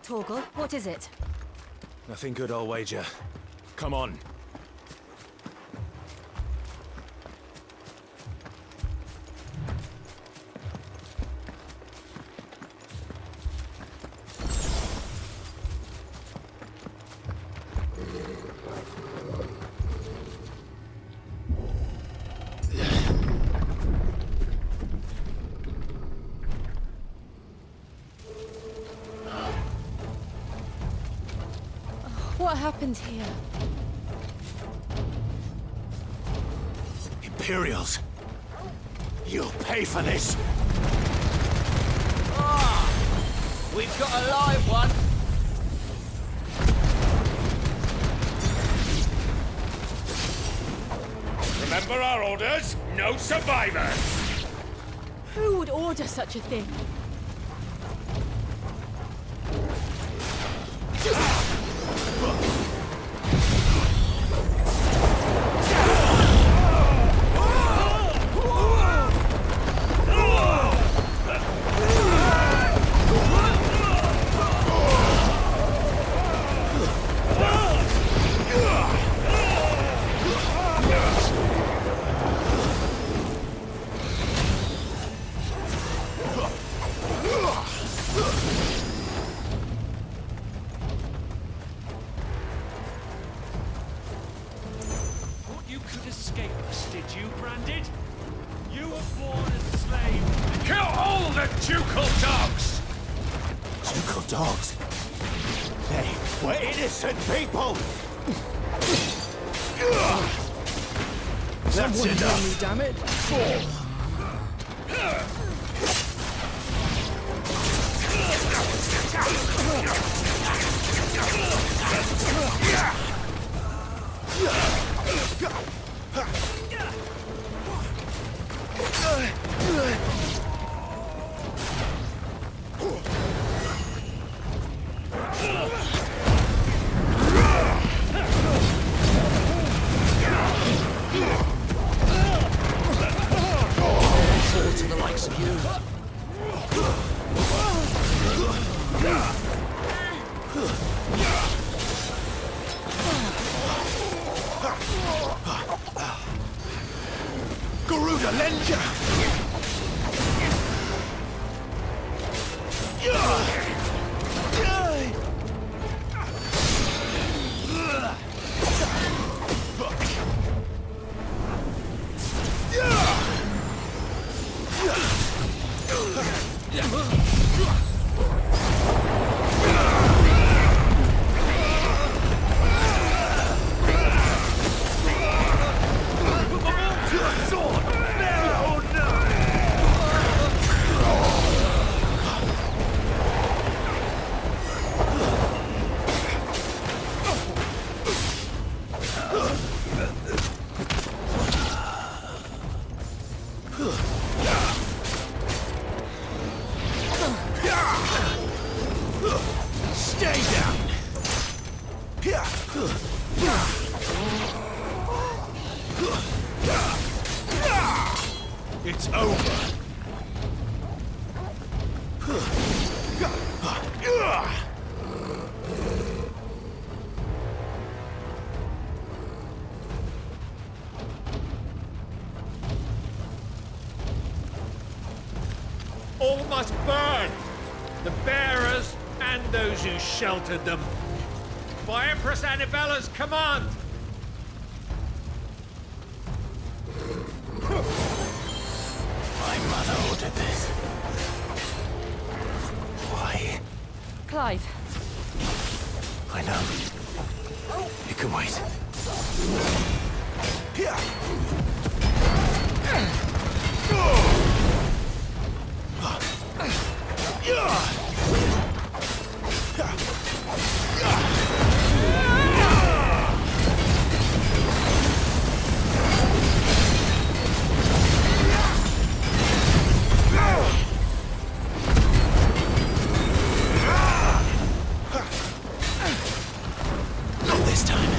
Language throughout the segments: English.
Torgal, what is it? Nothing good, I'll wager. Come on. What happened here? Imperials! You'll pay for this! We've got a live one. Remember our orders? No survivors! Who would order such a thing? Dogs? They were innocent people! That's enough! Damn it! To the likes of you. Garuda Lenja! Stay down! It's over! All must burn! The bearers and those who sheltered them. By Empress Annibella's command! My mother ordered this. Why? Clive. I know. You can wait. Not this time.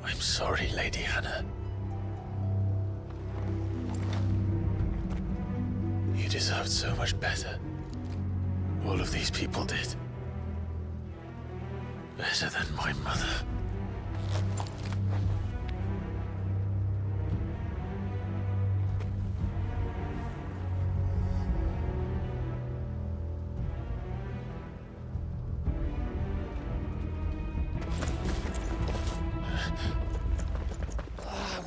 I'm sorry, Lady Hannah. You deserved so much better. All of these people did. Better than my mother.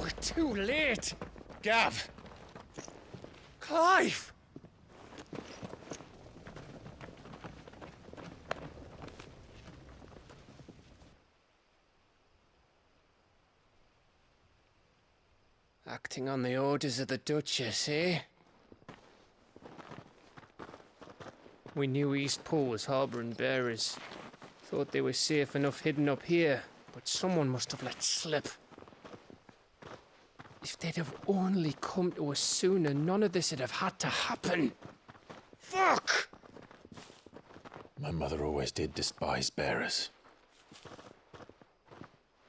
We're too late. Gav. Clive. Acting on the orders of the Duchess, eh? We knew Eastpool was harbouring bearers. Thought they were safe enough hidden up here, but someone must have let slip. If they'd have only come to us sooner, none of this would have had to happen. Fuck! My mother always did despise bearers.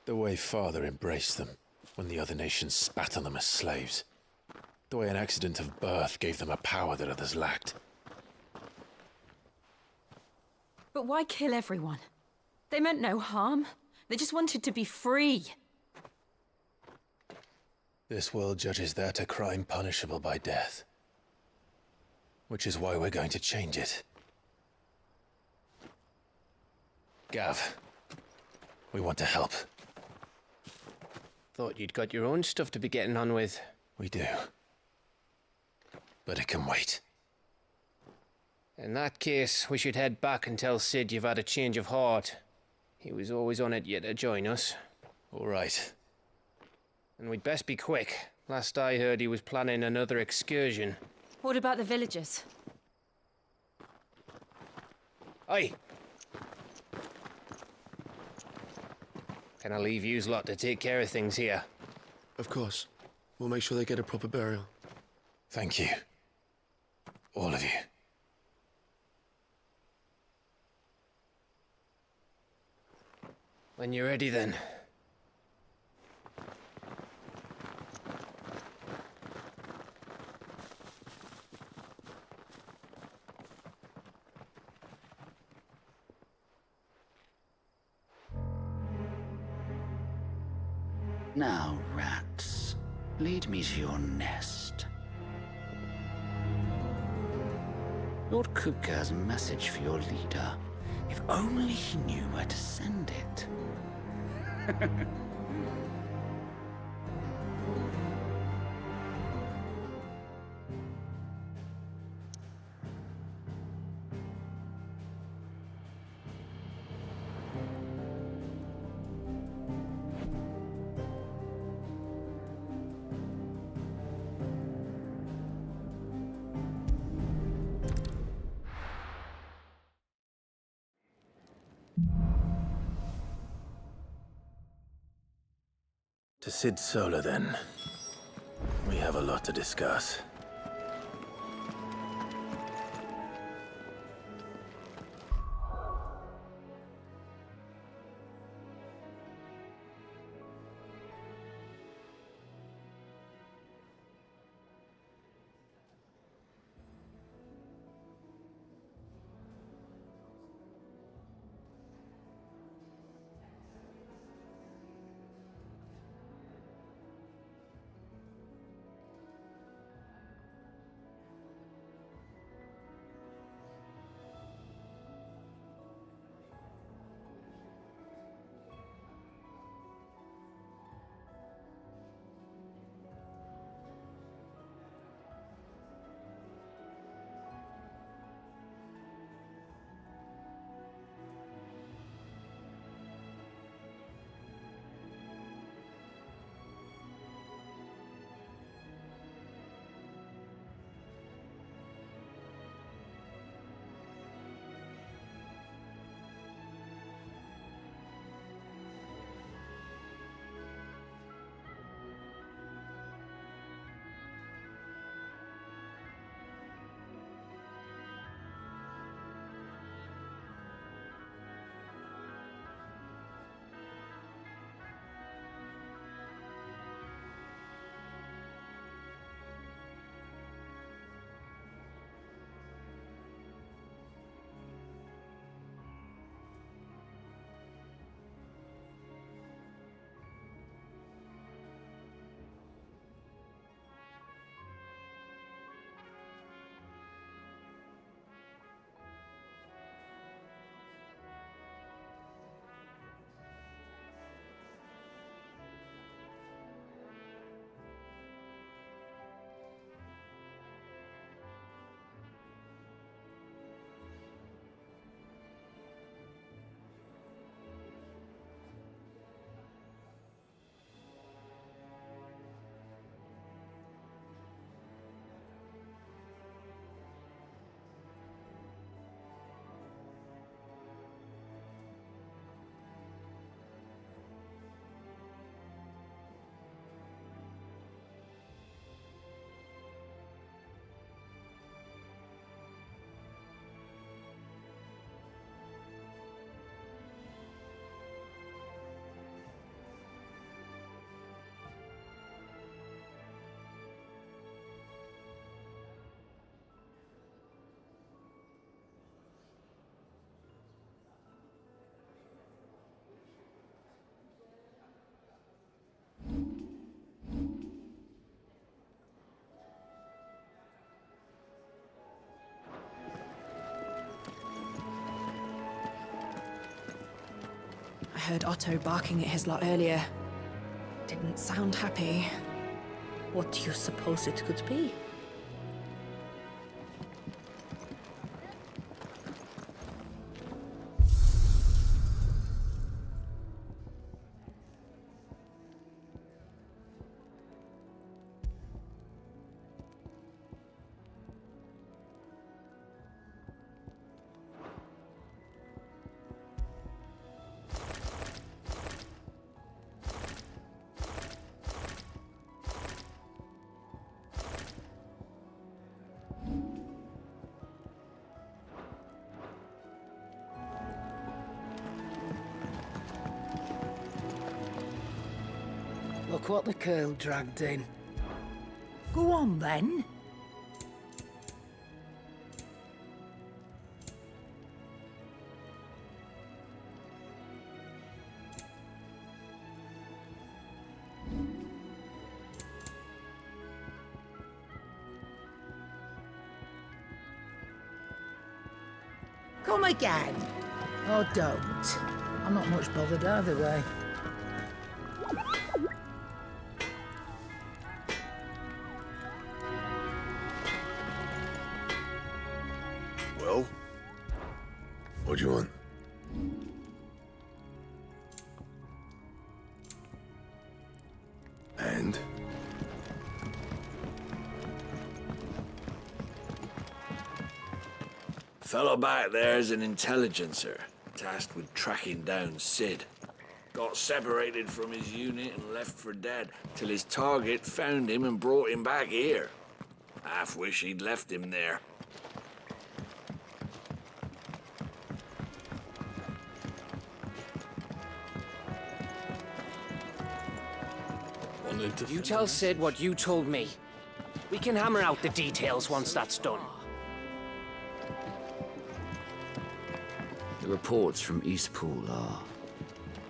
The way Father embraced them when the other nations spat on them as slaves. The way an accident of birth gave them a power that others lacked. But why kill everyone? They meant no harm. They just wanted to be free. This world judges that a crime punishable by death. Which is why we're going to change it. Gav, we want to help. Thought you'd got your own stuff to be getting on with. We do. But it can wait. In that case, we should head back and tell Cid you've had a change of heart. He was always on it yet to join us. All right. And we'd best be quick. Last I heard, he was planning another excursion. What about the villagers? Aye. Can I leave yous lot to take care of things here? Of course. We'll make sure they get a proper burial. Thank you. All of you. When you're ready, then. Now, rats, lead me to your nest. Lord Kupka has a message for your leader. If only he knew where to send it. To Cid Solar, then. We have a lot to discuss. heard Otto barking at his lot earlier. Didn't sound happy. What do you suppose it could be? Look what the girl dragged in. Go on then. Come again. Or don't. I'm not much bothered either way. Well? What do you want? And? Fellow back there's an intelligencer, tasked with tracking down Cid. Got separated from his unit and left for dead, till his target found him and brought him back here. Half wish he'd left him there. You tell Cid what you told me. We can hammer out the details once that's done. The reports from Eastpool are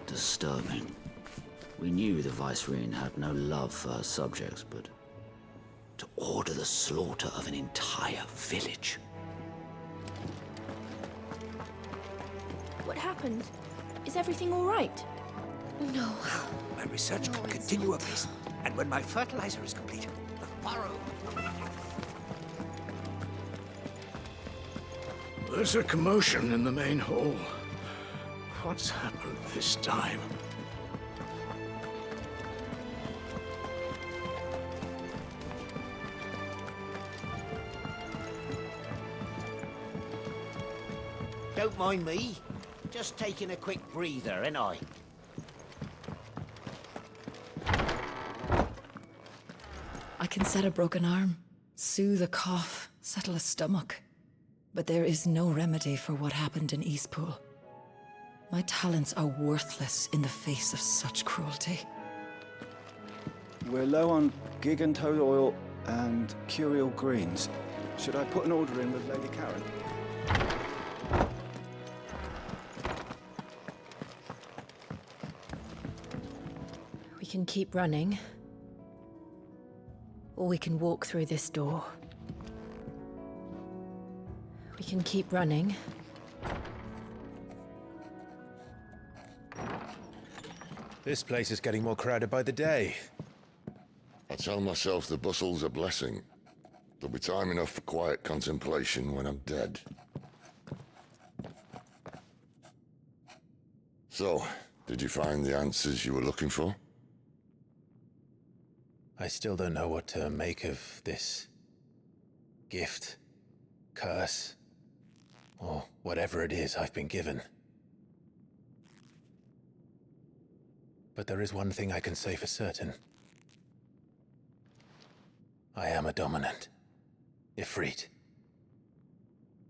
disturbing. We knew the Vicereine had no love for her subjects, but to order the slaughter of an entire village. What happened? Is everything all right? No. My research can continue apace, and when my fertilizer is complete, the furrow... There's a commotion in the main hall. What's happened this time? Don't mind me. Just taking a quick breather, ain't I? I can set a broken arm, soothe a cough, settle a stomach. But there is no remedy for what happened in Eastpool. My talents are worthless in the face of such cruelty. We're low on gig and toad oil and curial greens. Should I put an order in with Lady Karen? We can keep running, or we can walk through this door. We can keep running. This place is getting more crowded by the day. I tell myself the bustle's a blessing. There'll be time enough for quiet contemplation when I'm dead. So, did you find the answers you were looking for? I still don't know what to make of this gift, curse, or whatever it is I've been given. But there is one thing I can say for certain. I am a dominant, Ifrit.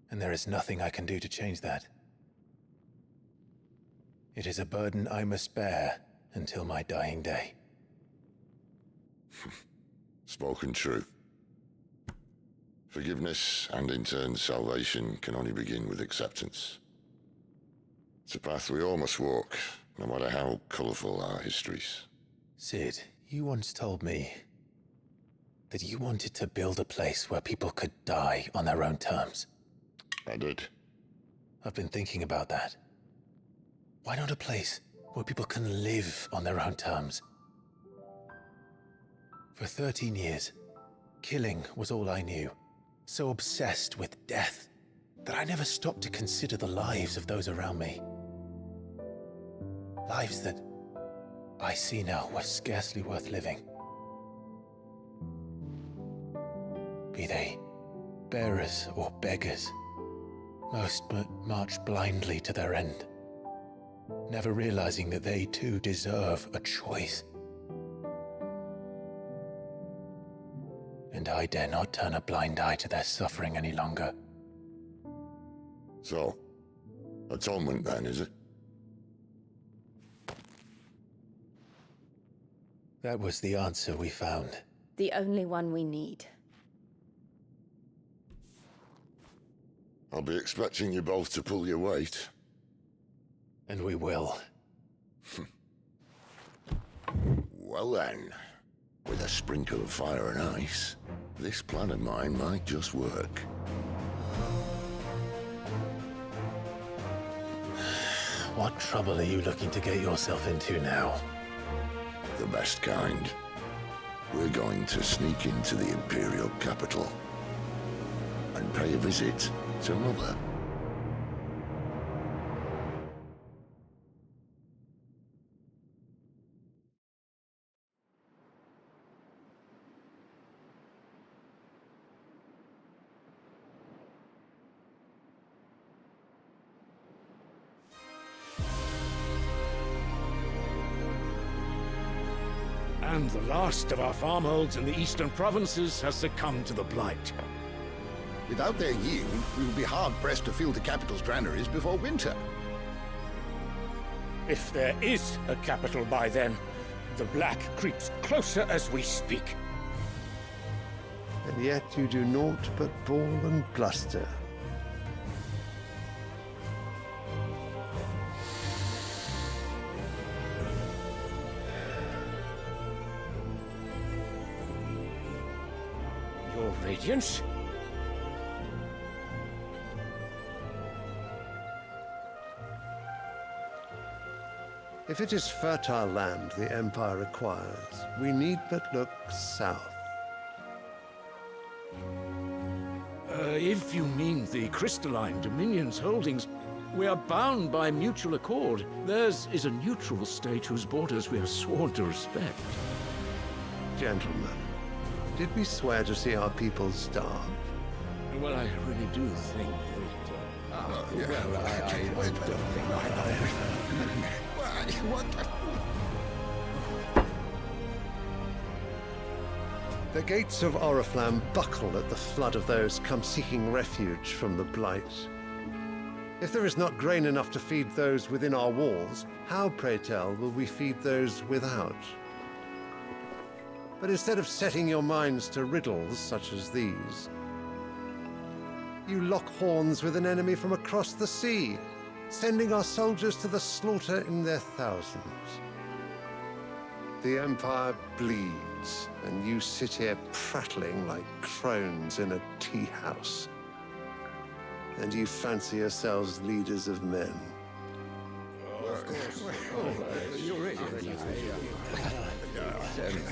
And there is nothing I can do to change that. It is a burden I must bear until my dying day. Spoken true. Forgiveness and in turn salvation can only begin with acceptance. It's a path we all must walk, no matter how colourful our histories. Cid, you once told me that you wanted to build a place where people could die on their own terms. I did. I've been thinking about that. Why not a place where people can live on their own terms. For 13 years, killing was all I knew, so obsessed with death that I never stopped to consider the lives of those around me. Lives that I see now were scarcely worth living. Be they bearers or beggars, most march blindly to their end, never realizing that they too deserve a choice. And I dare not turn a blind eye to their suffering any longer. So, atonement then, is it? That was the answer we found. The only one we need. I'll be expecting you both to pull your weight. And we will. Well then, with a sprinkle of fire and ice, this plan of mine might just work. What trouble are you looking to get yourself into now? The best kind. We're going to sneak into the Imperial capital and pay a visit to Mother. And the last of our farmholds in the eastern provinces has succumbed to the blight. Without their yield, we will be hard-pressed to fill the capital's granaries before winter. If there is a capital by then, the black creeps closer as we speak. And yet you do naught but bawl and bluster. Your Radiance? If it is fertile land the Empire requires, we need but look south. If you mean the crystalline Dominion's holdings, we are bound by mutual accord. Theirs is a neutral state whose borders we are sworn to respect. Gentlemen, did we swear to see our people starve? Well, I really do think that... I don't think What? The gates of Oriflamme buckle at the flood of those come seeking refuge from the blight. If there is not grain enough to feed those within our walls, how, pray tell, will we feed those without? But instead of setting your minds to riddles such as these, you lock horns with an enemy from across the sea, sending our soldiers to the slaughter in their thousands. The Empire bleeds, and you sit here prattling like crones in a tea house. And you fancy yourselves leaders of men.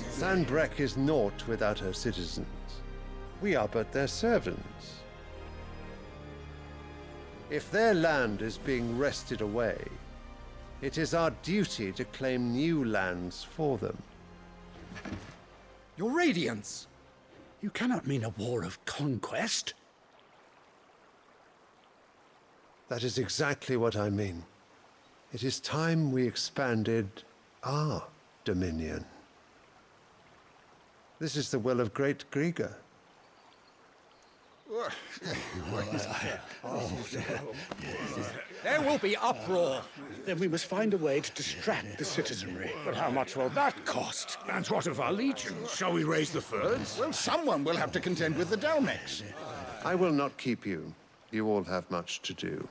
Sanbreque is naught without her citizens. We are but their servants. If their land is being wrested away, it is our duty to claim new lands for them. Your Radiance! You cannot mean a war of conquest. That is exactly what I mean. It is time we expanded our dominion. This is the will of great Grieger. There will be uproar. Then we must find a way to distract the citizenry. But how much will that cost? And what of our legions? Shall we raise the furs? Well, someone will have to contend with the Dalmex. I will not keep you. You all have much to do.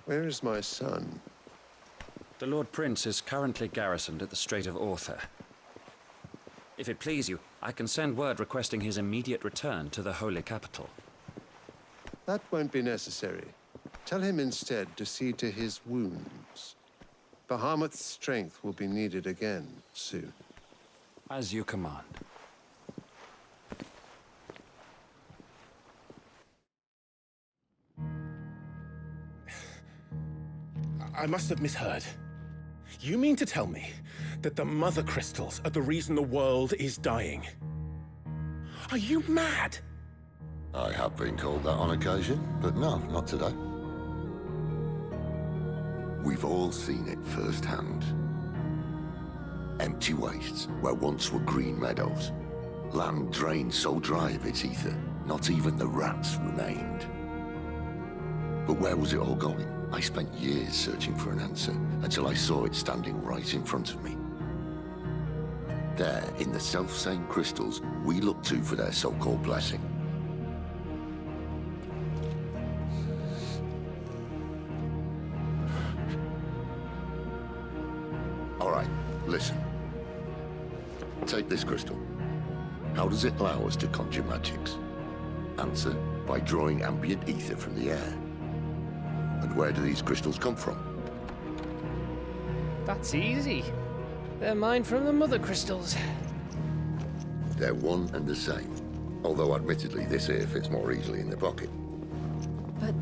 Where is my son? The Lord Prince is currently garrisoned at the Strait of Arthur. If it please you, I can send word requesting his immediate return to the Holy Capital. That won't be necessary. Tell him instead to see to his wounds. Bahamut's strength will be needed again soon. As you command. I must have misheard. You mean to tell me that the Mother Crystals are the reason the world is dying? Are you mad? I have been called that on occasion, but no, not today. We've all seen it firsthand. Empty wastes where once were green meadows. Land drained so dry of its ether, not even the rats remained. But where was it all going? I spent years searching for an answer, until I saw it standing right in front of me. There, in the self-same crystals we look to for their so-called blessing. All right, listen. Take this crystal. How does it allow us to conjure magics? Answer, by drawing ambient ether from the air. And where do these crystals come from? That's easy. They're mine from the Mother Crystals. They're one and the same. Although admittedly this here fits more easily in the pocket. But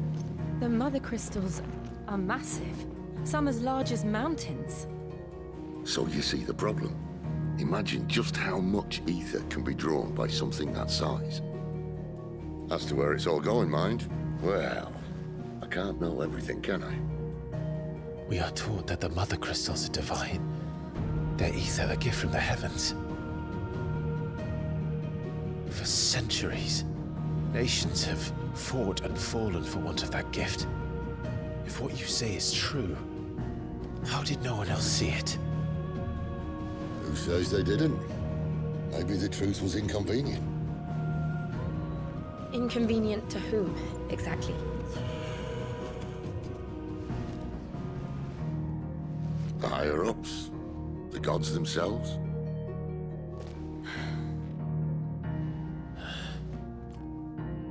the Mother Crystals are massive. Some as large as mountains. So you see the problem. Imagine just how much ether can be drawn by something that size. As to where it's all going, mind, well, I can't know everything, can I? We are taught that the Mother Crystals are divine. Their ether a gift from the heavens. For centuries, nations have fought and fallen for want of that gift. If what you say is true, how did no one else see it? Who says they didn't? Maybe the truth was inconvenient. Inconvenient to whom, exactly? The higher-ups? The gods themselves?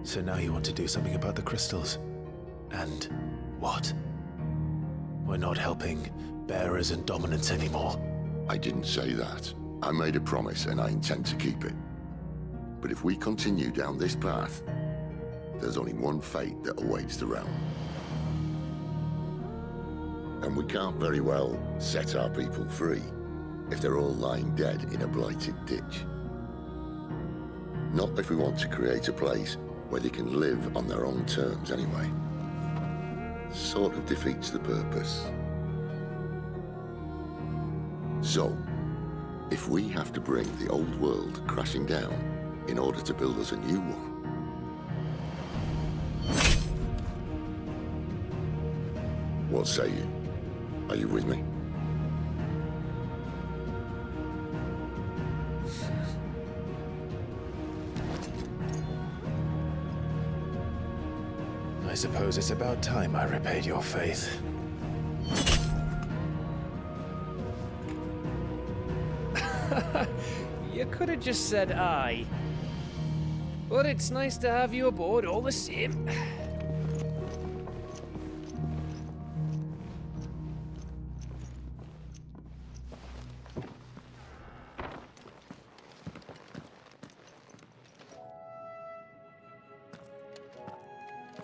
So now you want to do something about the crystals? And what? We're not helping bearers and dominants anymore. I didn't say that. I made a promise and I intend to keep it. But if we continue down this path, there's only one fate that awaits the realm. And we can't very well set our people free if they're all lying dead in a blighted ditch. Not if we want to create a place where they can live on their own terms anyway. Sort of defeats the purpose. So, if we have to bring the old world crashing down in order to build us a new one, what say you? Are you with me? I suppose it's about time I repaid your faith. You could have just said aye. But it's nice to have you aboard all the same.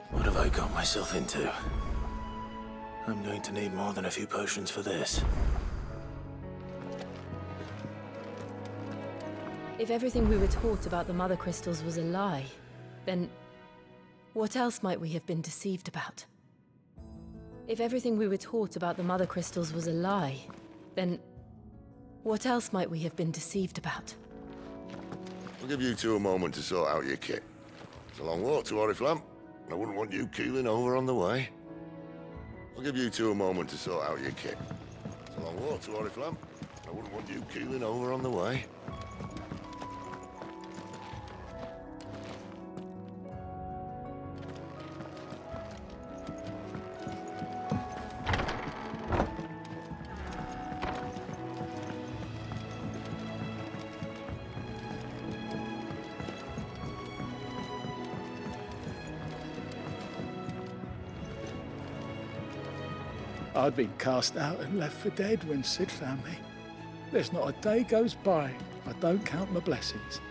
What have I got myself into? I'm going to need more than a few potions for this. If everything we were taught about the Mother Crystals was a lie, then what else might we have been deceived about? If everything we were taught about the Mother Crystals was a lie, then what else might we have been deceived about? I'll give you two a moment to sort out your kit. It's a long walk to Oriflamme. I wouldn't want you keeling over on the way. I'll give you two a moment to sort out your kit. It's a long walk to Oriflamme. I wouldn't want you keeling over on the way. I'd been cast out and left for dead when Cid found me. There's not a day goes by I don't count my blessings.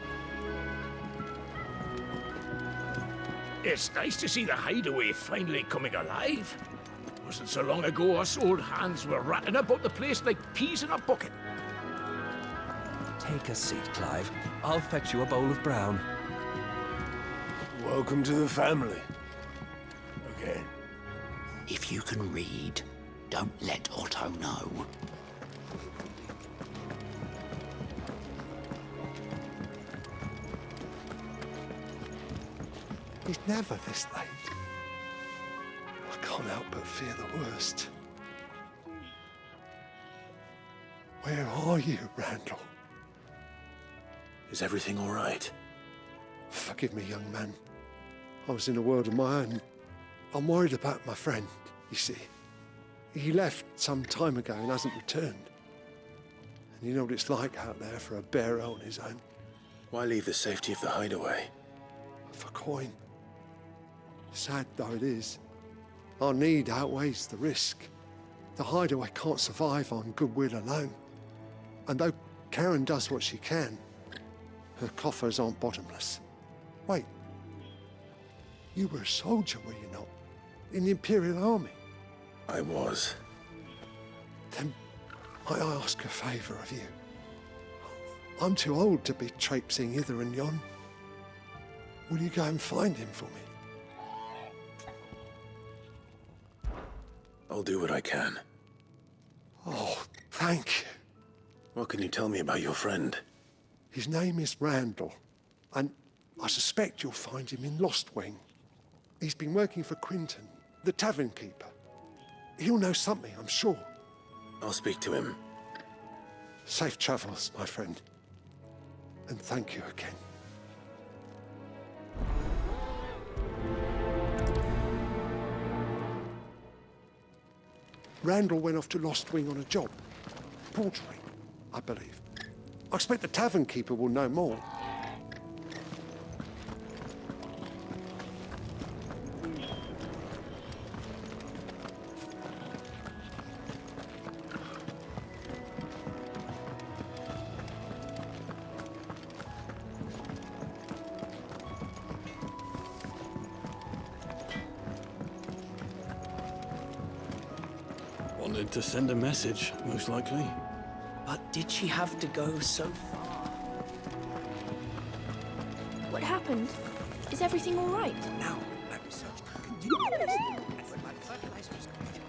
It's nice to see the hideaway finally coming alive. Wasn't so long ago us old hands were ratting about the place like peas in a bucket. Take a seat, Clive. I'll fetch you a bowl of brown. Welcome to the family. Again. If you can read, don't let Otto know. He's never this late. I can't help but fear the worst. Where are you, Randall? Is everything all right? Forgive me, young man. I was in a world of my own. I'm worried about my friend, you see. He left some time ago and hasn't returned. And you know what it's like out there for a bearer on his own. Why leave the safety of the hideaway? For coin. Sad though it is, our need outweighs the risk. The hideaway can't survive on goodwill alone. And though Karen does what she can, her coffers aren't bottomless. Wait, you were a soldier, were you not? In the Imperial Army? I was. Then I ask a favour of you. I'm too old to be traipsing hither and yon. Will you go and find him for me? I'll do what I can. Oh, thank you. What can you tell me about your friend? His name is Randall, and I suspect you'll find him in Lost Wing. He's been working for Quinton, the tavern keeper. He'll know something, I'm sure. I'll speak to him. Safe travels, my friend. And thank you again. Randall went off to Lost Wing on a job. Portering, I believe. I expect the tavern keeper will know more. Wanted to send a message, most likely. But did she have to go so far? What happened? Is everything all right? Now, my research continues. And when my fertilizer is complete,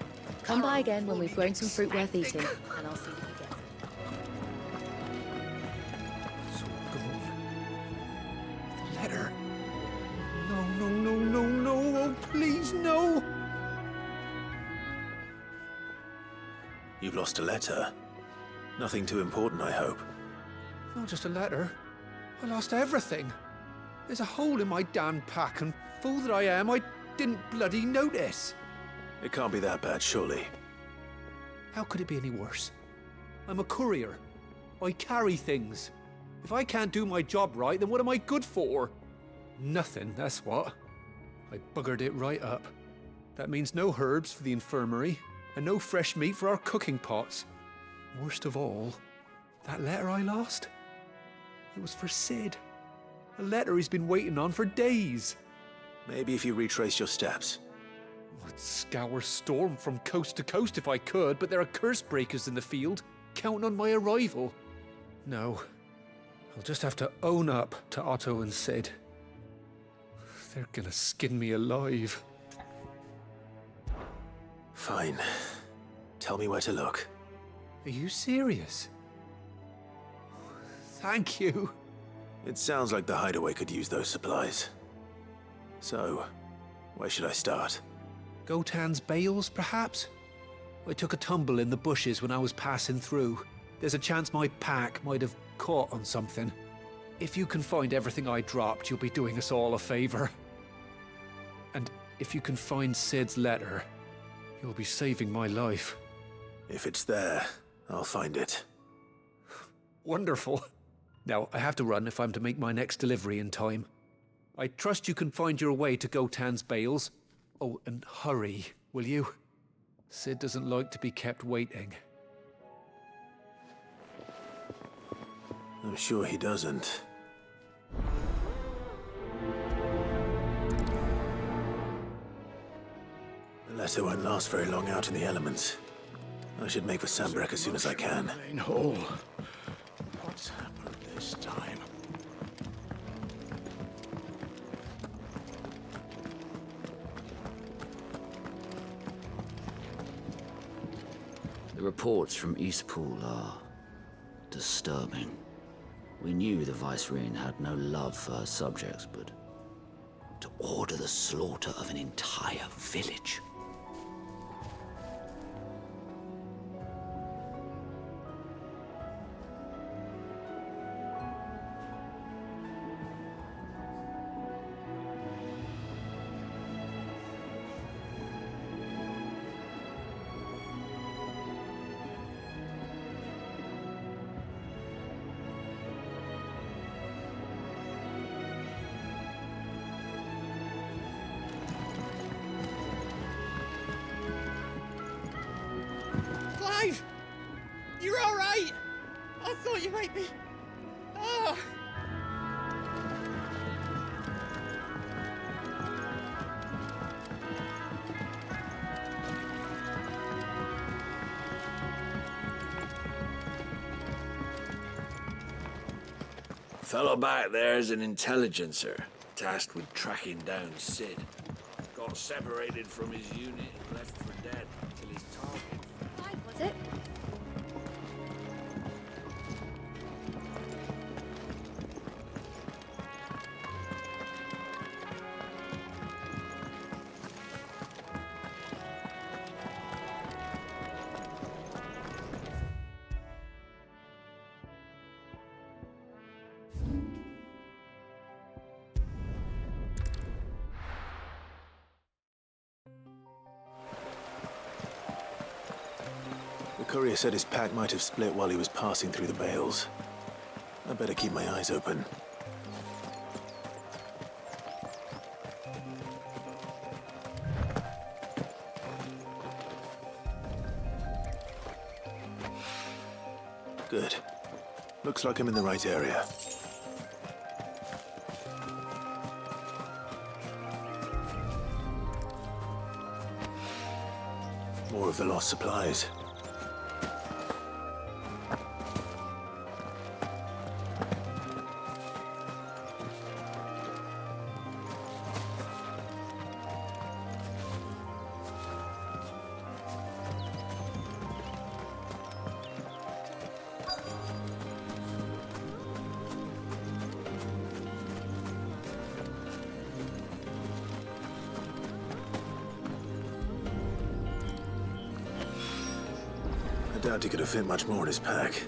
Come by again when we've grown some fruit worth eating, and I'll see if he gets it. Letter. No. Oh, please, no. You've lost a letter. Nothing too important, I hope. Not just a letter. I lost everything. There's a hole in my damn pack, and fool that I am, I didn't bloody notice. It can't be that bad, surely. How could it be any worse? I'm a courier. I carry things. If I can't do my job right, then what am I good for? Nothing, that's what. I buggered it right up. That means no herbs for the infirmary, and no fresh meat for our cooking pots. Worst of all, that letter I lost? It was for Cid. A letter he's been waiting on for days. Maybe if you retrace your steps. I'd scour Storm from coast to coast if I could, but there are curse breakers in the field, counting on my arrival. No, I'll just have to own up to Otto and Cid. They're gonna skin me alive. Fine. Tell me where to look. Are you serious? Thank you. It sounds like the hideaway could use those supplies. So, where should I start? Gotan's bales, perhaps? I took a tumble in the bushes when I was passing through. There's a chance my pack might have caught on something. If you can find everything I dropped, you'll be doing us all a favor. And if you can find Cid's letter, you'll be saving my life. If it's there, I'll find it. Wonderful. Now, I have to run if I'm to make my next delivery in time. I trust you can find your way to Gotan's bales. Oh, and hurry, will you? Cid doesn't like to be kept waiting. I'm sure he doesn't. The letter won't last very long out in the elements. I should make for Sambrek as soon as I can. Main hall. What's happened this time? The reports from Eastpool are disturbing. We knew the Vicereine had no love for her subjects, but to order the slaughter of an entire village. Clive! You're all right! I thought you might be... Ah! Fellow back there's an intelligencer, tasked with tracking down Cid. Got separated from his unit and left for dead till his target... Was it? The courier said his pack might have split while he was passing through the bales. I better keep my eyes open. Good. Looks like I'm in the right area. More of the lost supplies. I doubt he could have fit much more in his pack.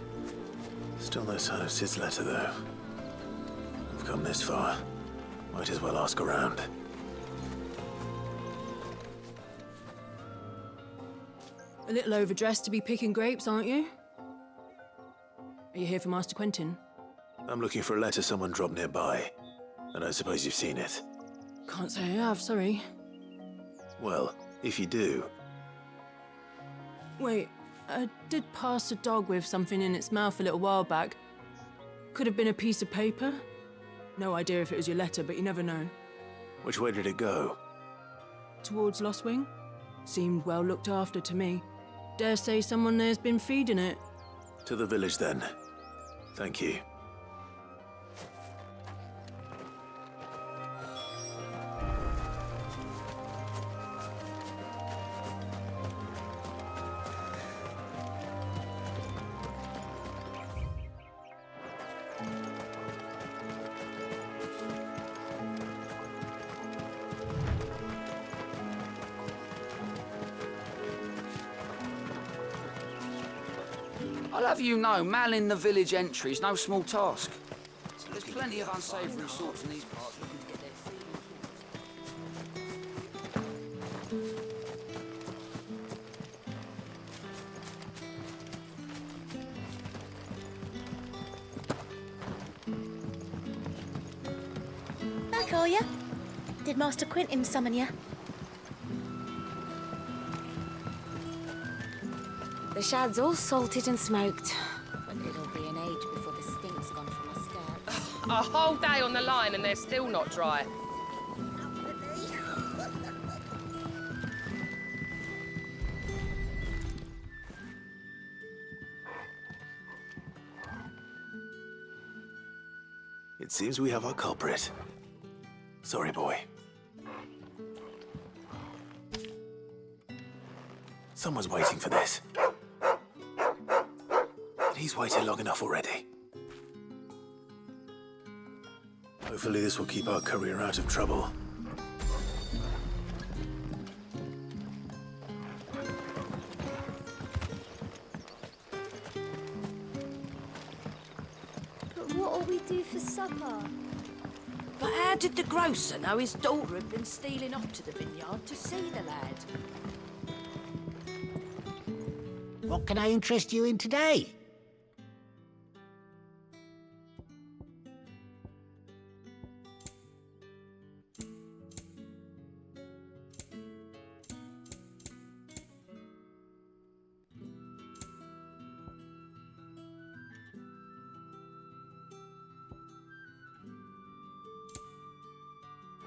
Still no sign of Cid's letter, though. We've come this far. Might as well ask around. A little overdressed to be picking grapes, aren't you? Are you here for Master Quentin? I'm looking for a letter someone dropped nearby. I don't suppose you've seen it. Can't say I have, sorry. Well, if you do... Wait, I did pass a dog with something in its mouth a little while back. Could have been a piece of paper. No idea if it was your letter, but you never know. Which way did it go? Towards Lost Wing? Seemed well looked after to me. Dare say someone there's been feeding it. To the village, then. Thank you. I'll have you know, manning the village entry is no small task. There's plenty of unsavoury sorts in these parts looking to get their feet. Back, are ya? Did Master Quentin summon ya? The shad's all salted and smoked. But it'll be an age before the stink's gone from my scalp. A whole day on the line and they're still not dry. It seems we have our culprit. Sorry, boy. Someone's waiting for this. But he's waited long enough already. Hopefully this will keep our courier out of trouble. But what'll we do for supper? But how did the grocer know his daughter had been stealing off to the vineyard to see the lad? What can I interest you in today?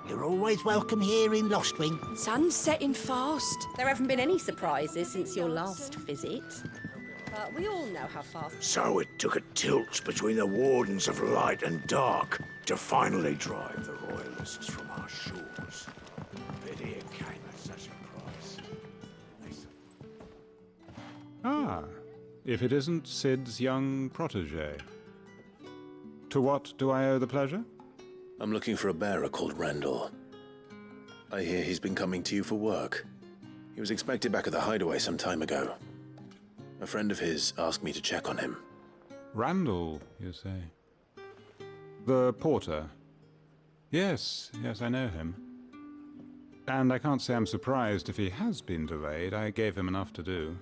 You're always welcome here in Lostwing. Sun's setting fast. There haven't been any surprises since your last visit. But we all know how fast... So it took a tilt between the Wardens of Light and Dark to finally drive the Royalists from our shores. Pity it came at such a price. Ah, if it isn't Cid's young protege. To what do I owe the pleasure? I'm looking for a bearer called Randall. I hear he's been coming to you for work. He was expected back at the hideaway some time ago. A friend of his asked me to check on him. Randall, you say? The porter? Yes, I know him. And I can't say I'm surprised if he has been delayed. I gave him enough to do.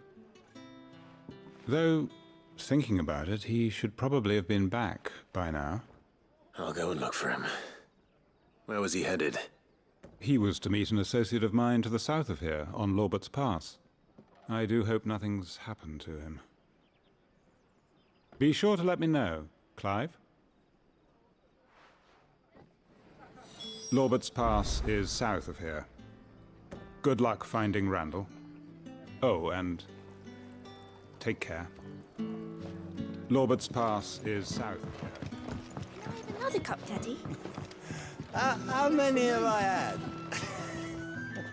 Though, thinking about it, he should probably have been back by now. I'll go and look for him. Where was he headed? He was to meet an associate of mine to the south of here, on Lorbert's Pass. I do hope nothing's happened to him. Be sure to let me know, Clive. Lorbert's Pass is south of here. Good luck finding Randall. Oh, and take care. Lorbert's Pass is south of here. Another cup, Daddy. How many have I had?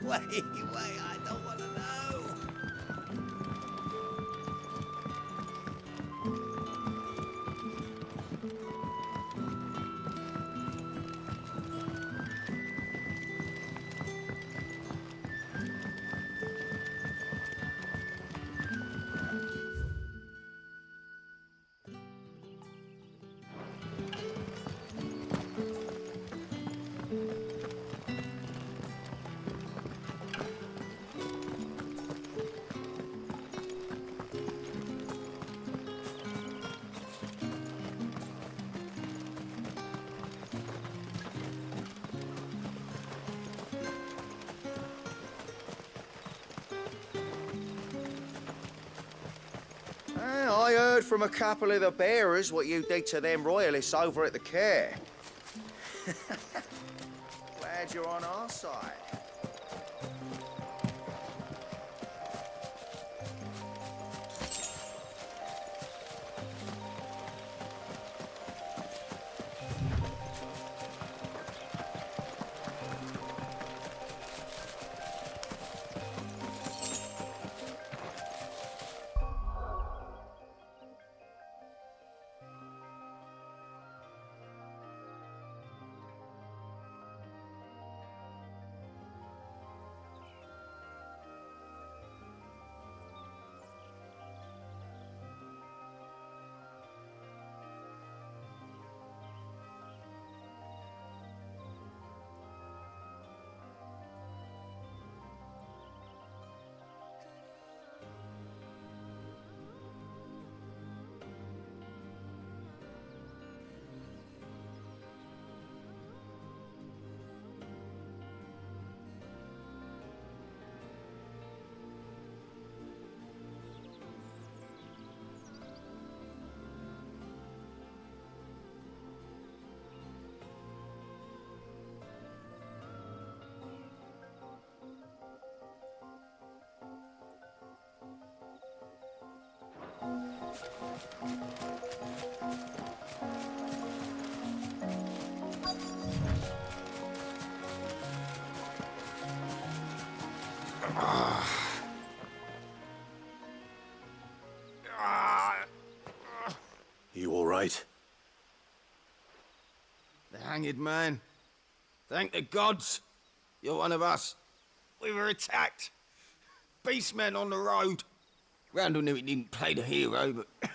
wait, I don't want to know. I heard from a couple of the bearers what you did to them royalists over at the care. Glad you're on our side. You all right? The hanged man. Thank the gods. You're one of us. We were attacked. Beastmen on the road. Randall knew he didn't play the hero, but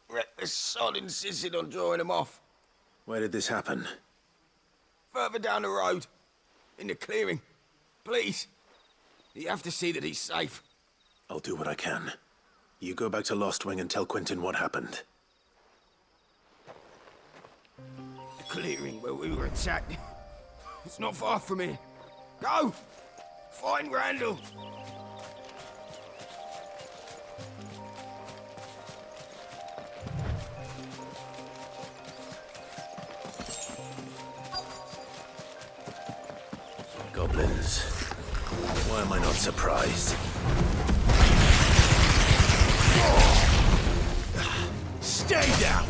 reckless sod insisted on drawing him off. Where did this happen? Further down the road. In the clearing. Please. You have to see that he's safe. I'll do what I can. You go back to Lost Wing and tell Quentin what happened. The clearing where we were attacked. It's not far from here. Go! Find Randall! Goblins. Why am I not surprised? Stay down!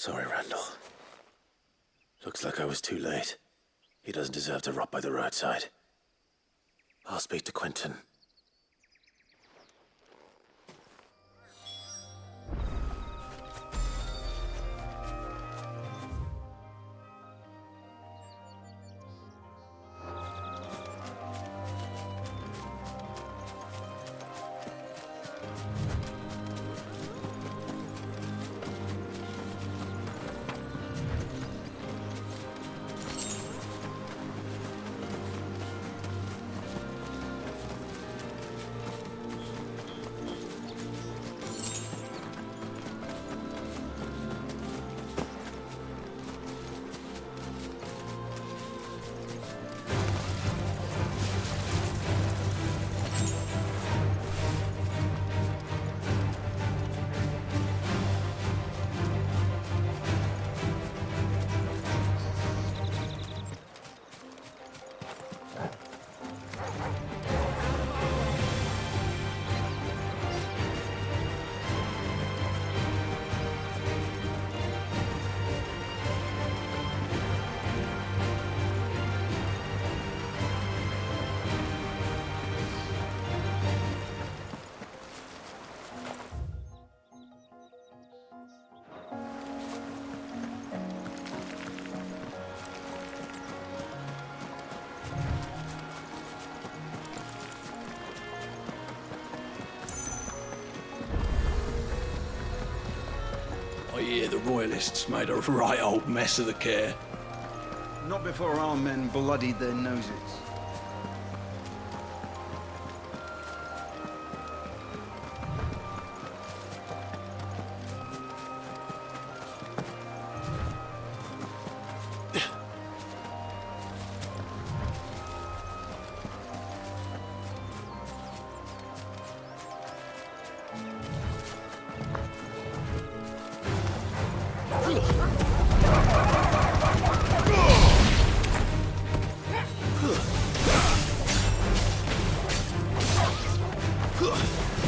Sorry, Randall. Looks like I was too late. He doesn't deserve to rot by the roadside. I'll speak to Quentin. I hear the Royalists made a right old mess of the care. Not before our men bloodied their noses.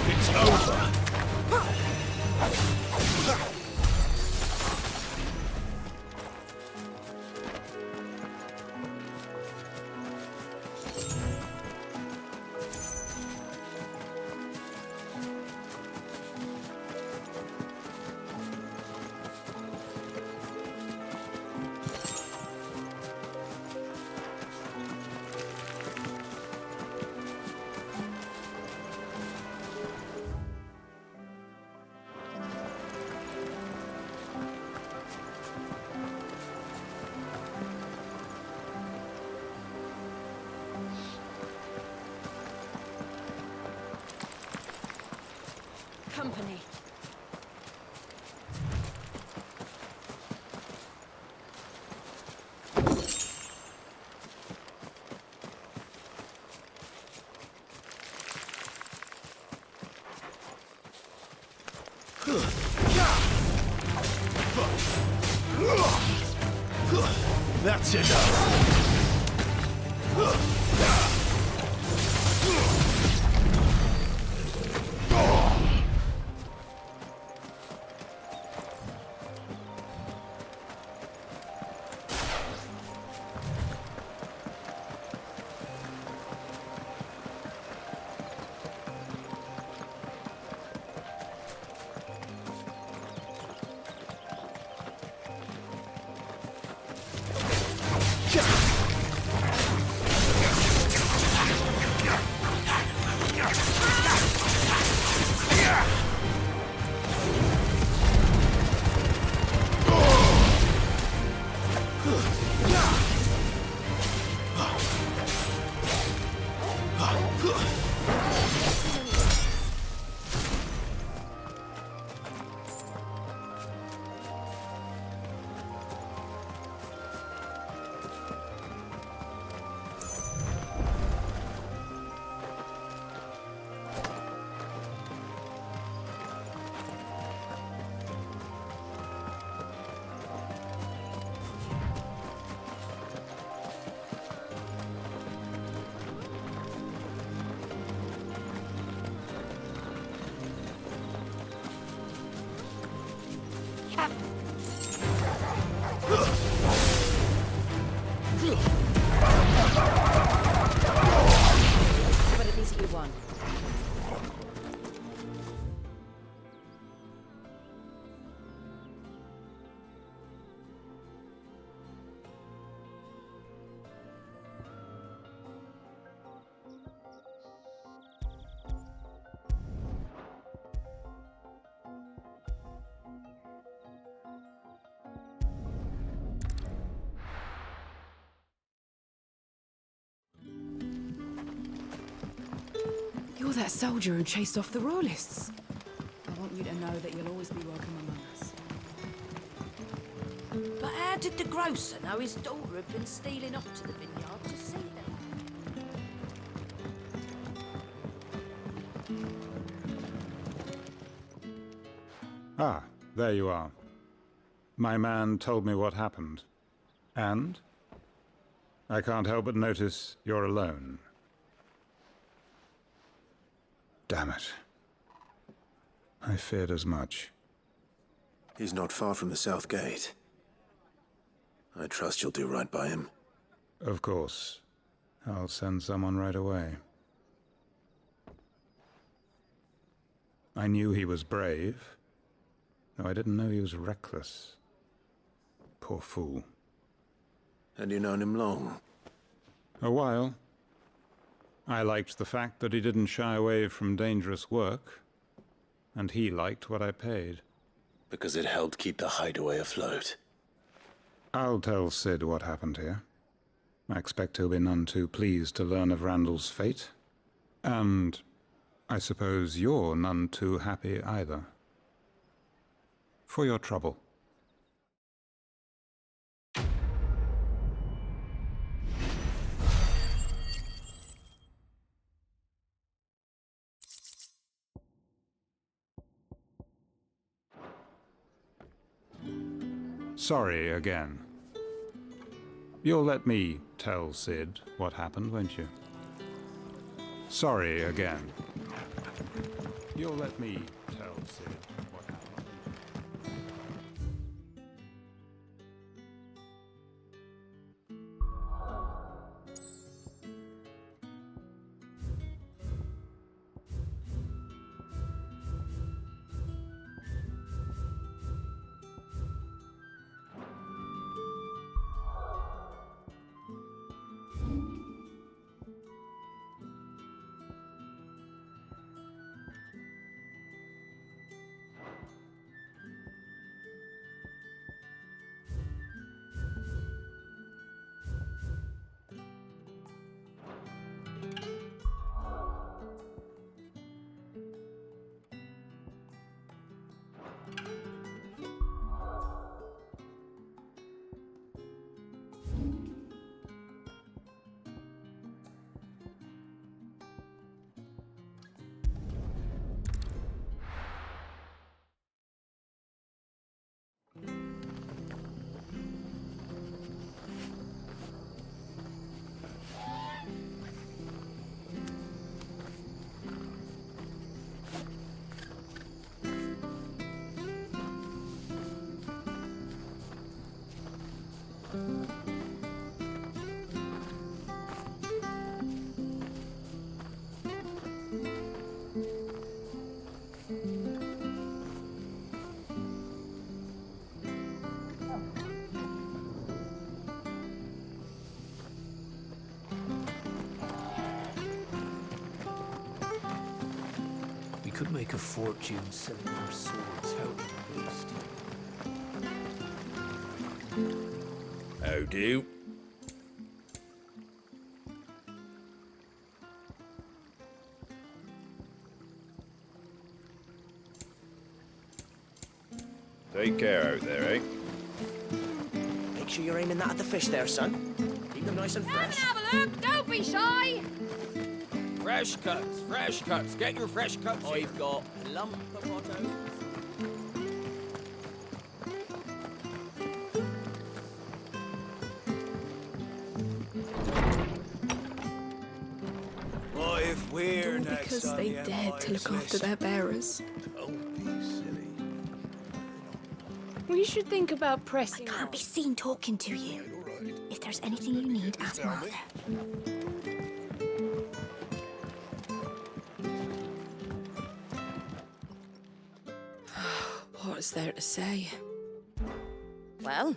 It's over. Company. That's enough. Yeah. You're that soldier who chased off the royalists. I want you to know that you'll always be welcome among us. But how did the grocer know his daughter had been stealing off to the vineyard to see them? Ah, there you are. My man told me what happened. And? I can't help but notice you're alone. Damn it. I feared as much. He's not far from the south gate. I trust you'll do right by him. Of course. I'll send someone right away. I knew he was brave, though I didn't know he was reckless. Poor fool. And you known him long? A while. I liked the fact that he didn't shy away from dangerous work, and he liked what I paid. Because it helped keep the hideaway afloat. I'll tell Cid what happened here. I expect he'll be none too pleased to learn of Randall's fate. And I suppose you're none too happy either. For your trouble. Sorry again. You'll let me tell Cid what happened, won't you? Sorry again. You'll let me tell Cid what happened. Could make a fortune selling our swords out in the East. How do? Take care out there, eh? Make sure you're aiming that at the fish there, son. Keep them nice and fresh. Have a look! Don't be shy! Fresh cuts, fresh cuts. Get your fresh cuts. I've got a lump of potatoes. What if we're All next because on they the dared to look after list? their bearers. Don't be silly. We should think about pressing. Can't be seen talking to you. If there's anything you need, ask Martha. What is there to say? Well,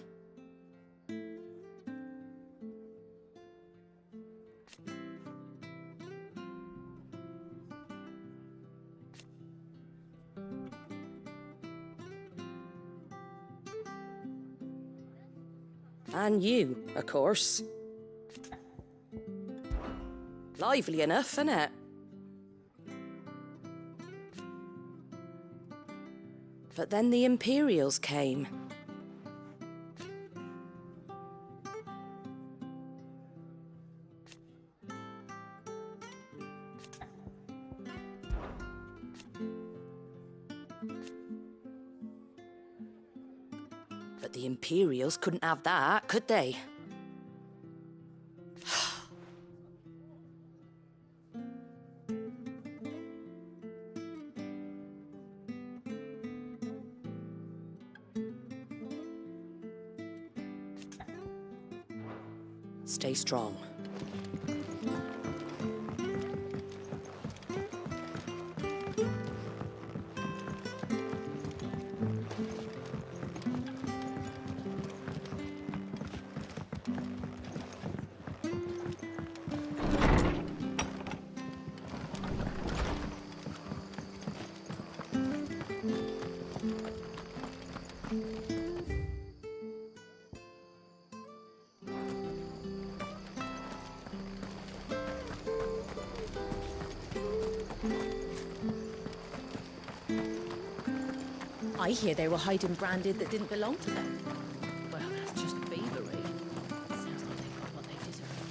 and you, of course. Lively enough, innit? But then the Imperials came. But the Imperials couldn't have that, could they? Stay strong. I hear they were hiding branded that didn't belong to them. Well, that's just thievery. Sounds like they got what they deserved.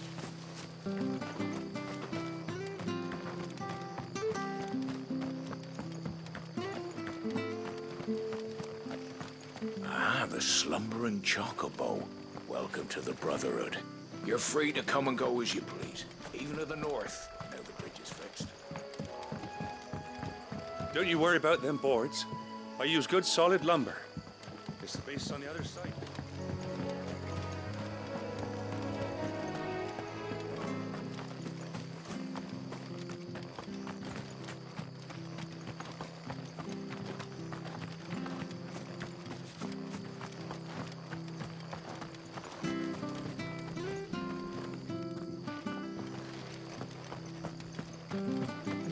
Ah, the slumbering chocobo. Welcome to the Brotherhood. You're free to come and go as you please, even to the north, now the bridge is fixed. Don't you worry about them boards. I use good solid lumber. There's space on the other side.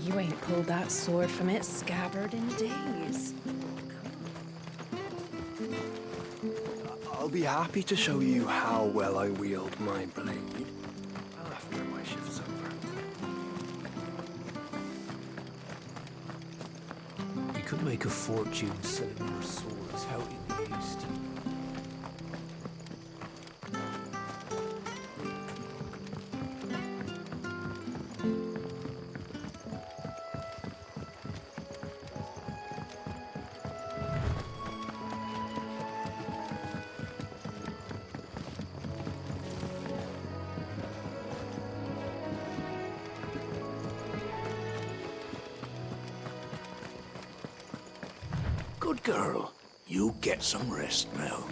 You ain't pulled that sword from its scabbard in days. I'll be happy to show you how well I wield my blade. After my shift's over. You could make a fortune selling your swords out in the East. Good girl. You get some rest now.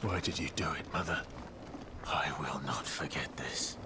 Why did you do it, Mother? I will not forget this.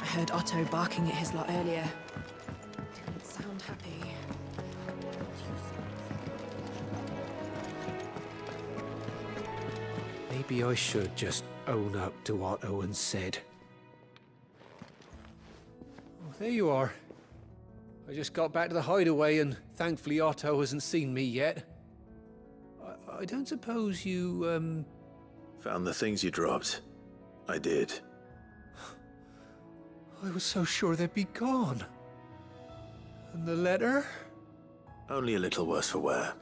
I heard Otto barking at his lot earlier. Didn't sound happy. Maybe I should just own up to Otto and Cid. Oh, there you are. I just got back to the hideaway and thankfully Otto hasn't seen me yet. I don't suppose you, Found the things you dropped. I did. I was so sure they'd be gone. And the letter? Only a little worse for wear.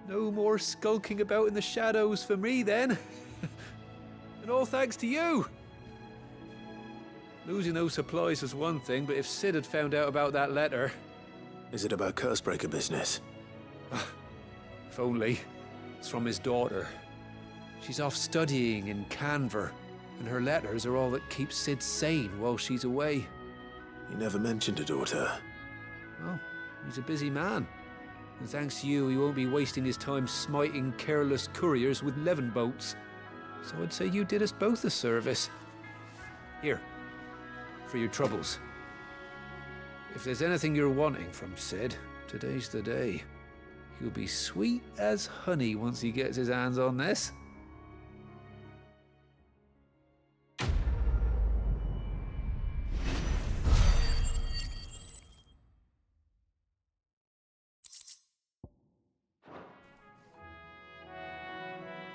No more skulking about in the shadows for me, then. And all thanks to you. Losing those supplies was one thing, but if Cid had found out about that letter... Is it about Cursebreaker business? If only. It's from his daughter. She's off studying in Canver, and her letters are all that keeps Cid sane while she's away. He never mentioned a daughter. Well, he's a busy man. And thanks to you, he won't be wasting his time smiting careless couriers with levin boats. So I'd say you did us both a service. Here, for your troubles. If there's anything you're wanting from Cid, today's the day. He'll be sweet as honey once he gets his hands on this.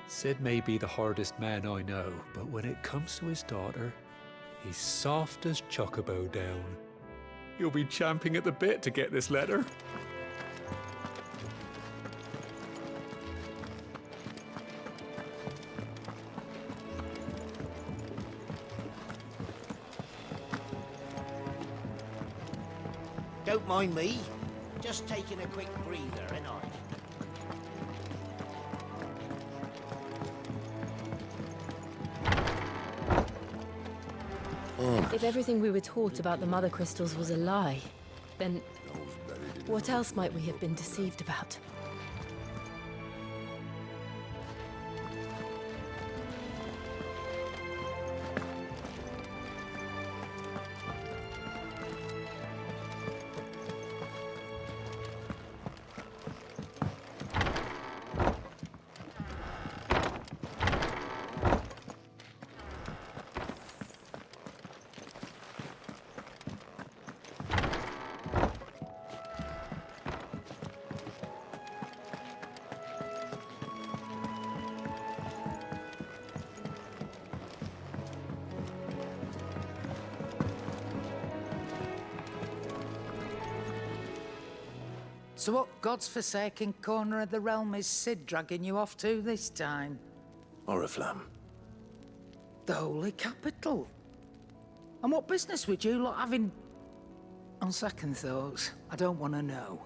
Cid may be the hardest man I know, but when it comes to his daughter, he's soft as Chocobo down. You'll be champing at the bit to get this letter. Don't mind me. Just taking a quick breather, ain't I? If everything we were taught about the Mother Crystals was a lie, then what else might we have been deceived about? So what God's forsaken corner of the realm is Cid dragging you off to this time? Oriflamme. The holy capital. And what business would you lot have in... On second thoughts, I don't want to know.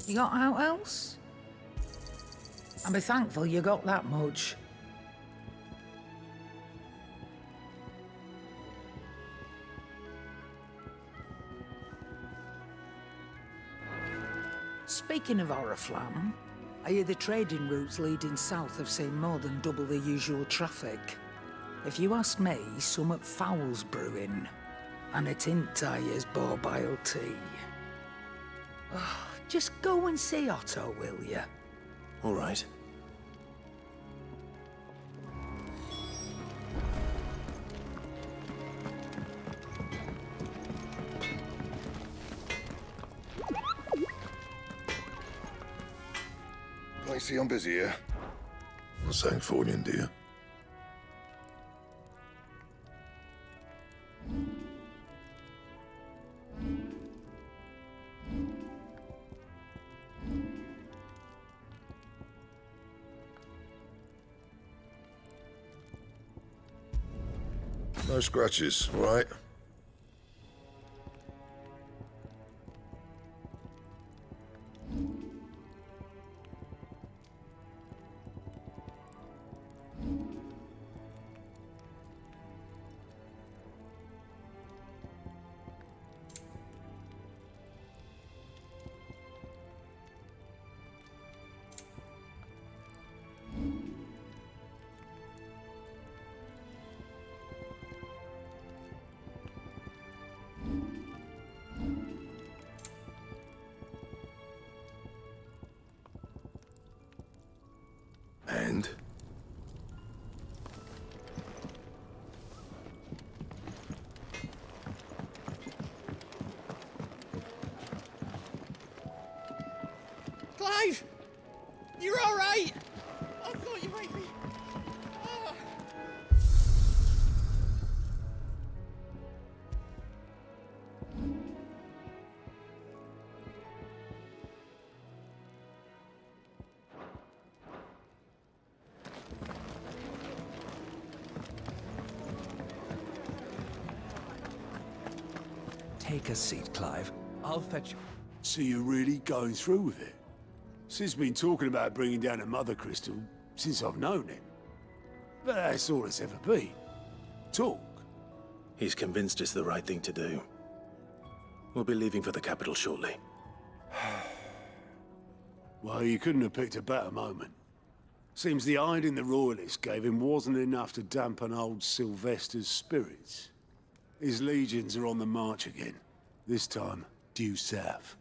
You got out else? I'll be thankful you got that much. Speaking of Oriflamme, I hear the trading routes leading south have seen more than double the usual traffic. If you ask me, summat foul's brewing, and it ain't Tyre's borbile tea. Just go and see Otto, will you? All right. I see I'm busy here. What's saying for you, dear? No scratches, all right? And? Clive! You're all right! I thought you might be... Ah. Take a seat, Clive. I'll fetch you. So you're really going through with it? Sid's been talking about bringing down a mother crystal since I've known him. But that's all it's ever been. Talk. He's convinced it's the right thing to do. We'll be leaving for the capital shortly. Well, you couldn't have picked a better moment. Seems the hiding the Royalists gave him wasn't enough to dampen old Sylvester's spirits. His legions are on the march again. This time, due south.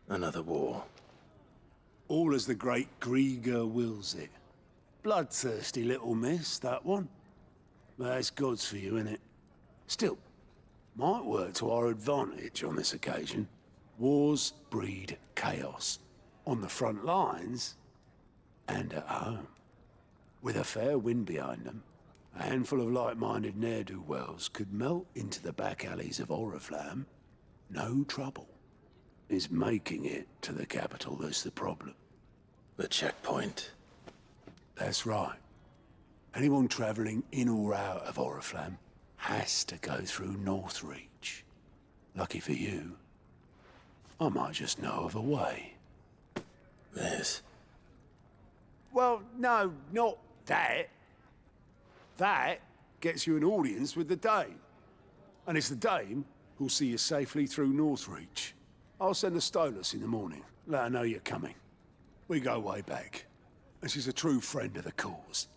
Another war. All as the great Grieger wills it. Bloodthirsty little miss, that one. But that's God's for you, innit? Still, might work to our advantage on this occasion. Wars breed chaos. On the front lines, and at home. With a fair wind behind them, a handful of like-minded ne'er-do-wells could melt into the back alleys of Oriflamme. No trouble. It's making it to the capital that's the problem. The checkpoint. That's right. Anyone travelling in or out of Oriflamme has to go through Northreach. Lucky for you, I might just know of a way. This? Well, no, not that. That gets you an audience with the Dame. And it's the Dame who'll see you safely through Northreach. I'll send a Stolas in the morning, let her know you're coming. We go way back, and she's a true friend of the cause.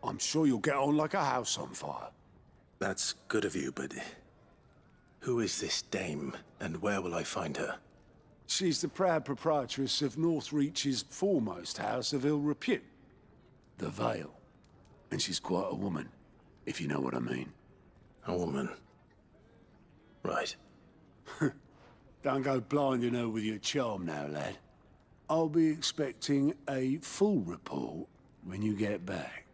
I'm sure you'll get on like a house on fire. That's good of you, but Who is this dame, and where will I find her? She's the proud proprietress of Northreach's foremost house of ill repute, the Vale. And she's quite a woman, if you know what I mean. A woman? Right. Don't go blinding her with your charm now, lad. I'll be expecting a full report when you get back.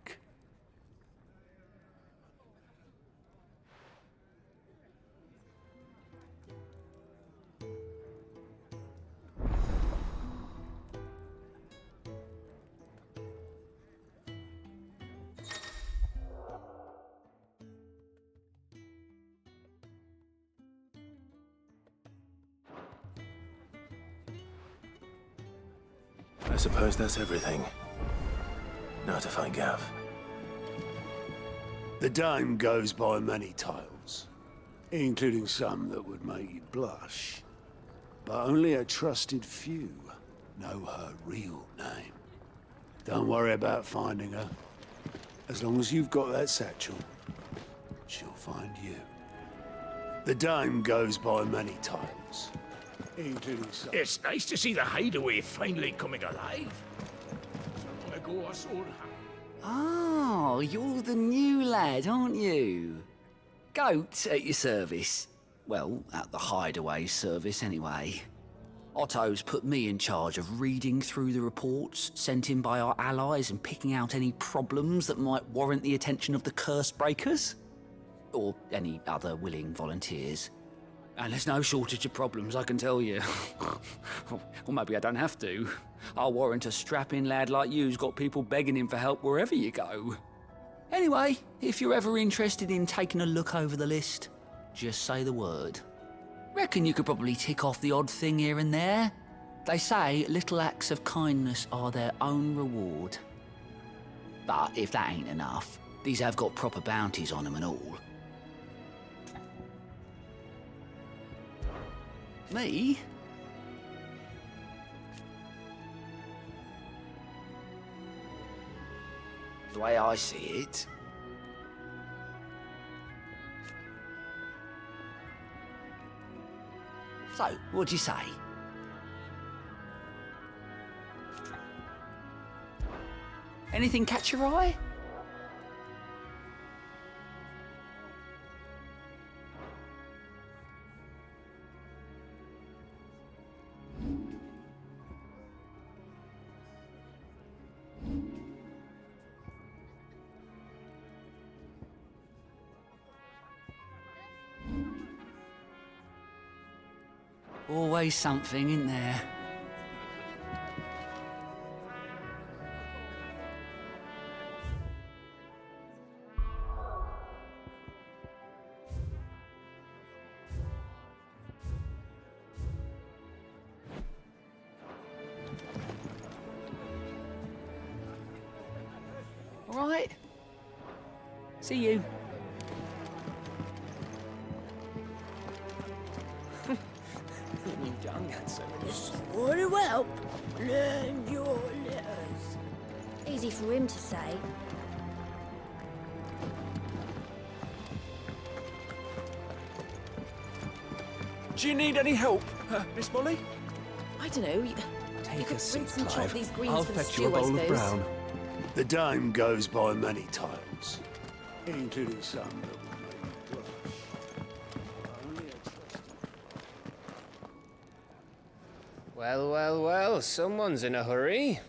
I suppose that's everything. Now to find Gav. The dame goes by many titles, including some that would make you blush. But only a trusted few know her real name. Don't worry about finding her. As long as you've got that satchel, she'll find you. The dame goes by many titles, including some... It's nice to see the hideaway finally coming alive. So long ago, us all... Oh, you're the new lad, aren't you? Goat at your service. Well, at the hideaway service, anyway. Otto's put me in charge of reading through the reports sent in by our allies and picking out any problems that might warrant the attention of the curse breakers. Or any other willing volunteers. And there's no shortage of problems, I can tell you. Or maybe I don't have to. I'll warrant a strapping lad like you's got people begging him for help wherever you go. Anyway, if you're ever interested in taking a look over the list, just say the word. Reckon you could probably tick off the odd thing here and there. They say little acts of kindness are their own reward. But if that ain't enough, these have got proper bounties on them and all. Me? The way I see it... So, what'd you say? Anything catch your eye? Always something, isn't there? All right. See you. Want to help? Learn your letters. Easy for him to say. Do you need any help, Miss Molly? I don't know. You Take could a seat, rinse and chop Clive. these greens I'll for the fetch you a stew, I bowl of suppose. brown. The dame goes by many titles, including some that would make you blush. Only a trusted... Well, well, well, someone's in a hurry.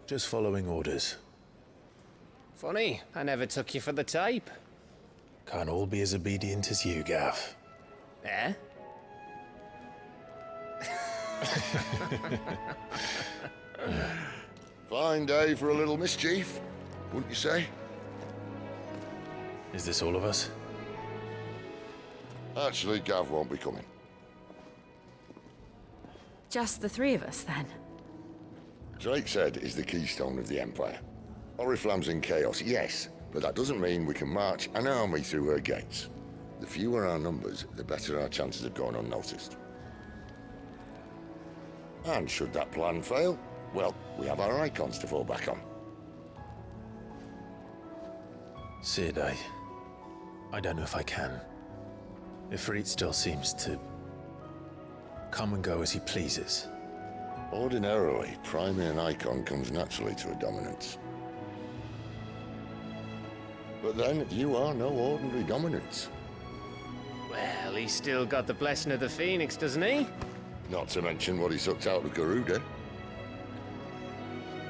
Just following orders. Funny, I never took you for the type. Can't all be as obedient as you, Gav. Eh? Fine day for a little mischief, wouldn't you say? Is this all of us? Actually, Gav won't be coming. Just the three of us, then. Drake's Head is the keystone of the Empire. Oriflamme's in chaos, yes, but that doesn't mean we can march an army through her gates. The fewer our numbers, the better our chances of going unnoticed. And should that plan fail, well, we have our icons to fall back on. Cid, I don't know if I can. Ifrit still seems to come and go as he pleases. Ordinarily, priming an icon comes naturally to a dominance. But then, you are no ordinary dominance. Well, he's still got the blessing of the Phoenix, doesn't he? Not to mention what he sucked out of Garuda.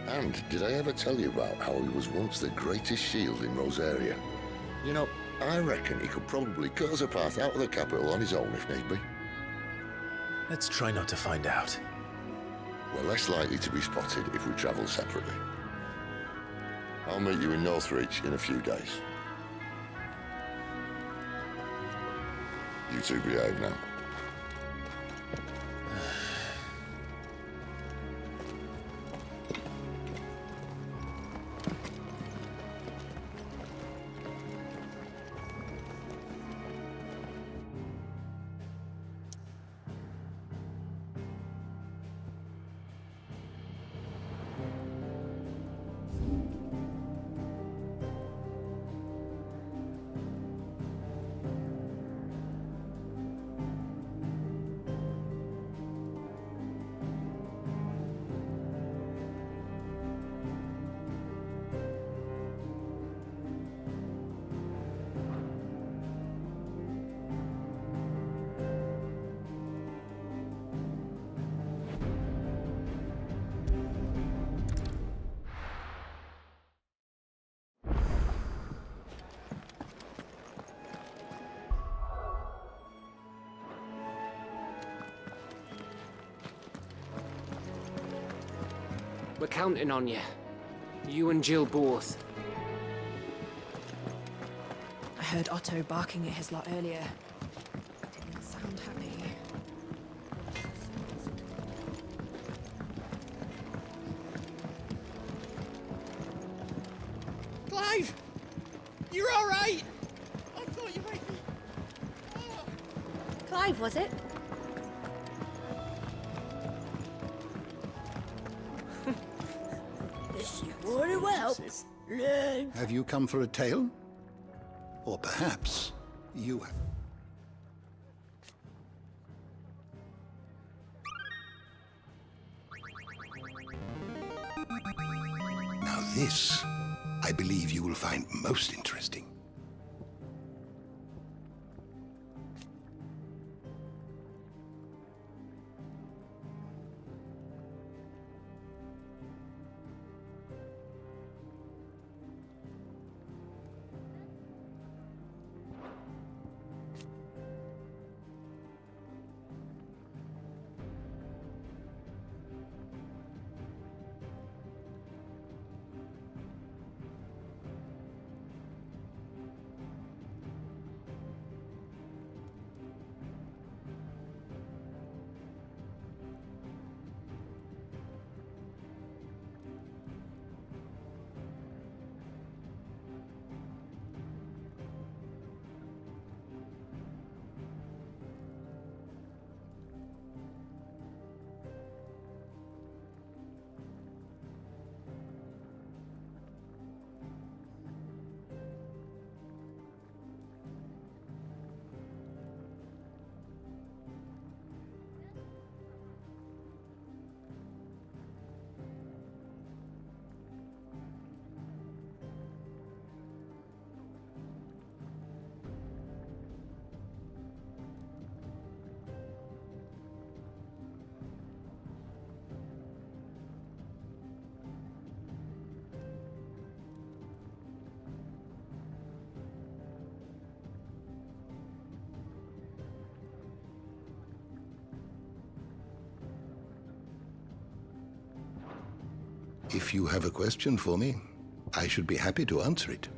And did I ever tell you about how he was once the greatest shield in Rosaria? You know, I reckon he could probably cut us a path out of the capital on his own if need be. Let's try not to find out. We're less likely to be spotted if we travel separately. I'll meet you in Northreach in a few days. You two behave now. We're counting on you. You and Jill both. I heard Otto barking at his lot earlier. Didn't sound happy. Clive! You're all right! I thought you might be... Clive, was it? If you want to help, learn. Have you come for a tale? Or perhaps you have... Now this, I believe you will find most interesting. If you have a question for me, I should be happy to answer it.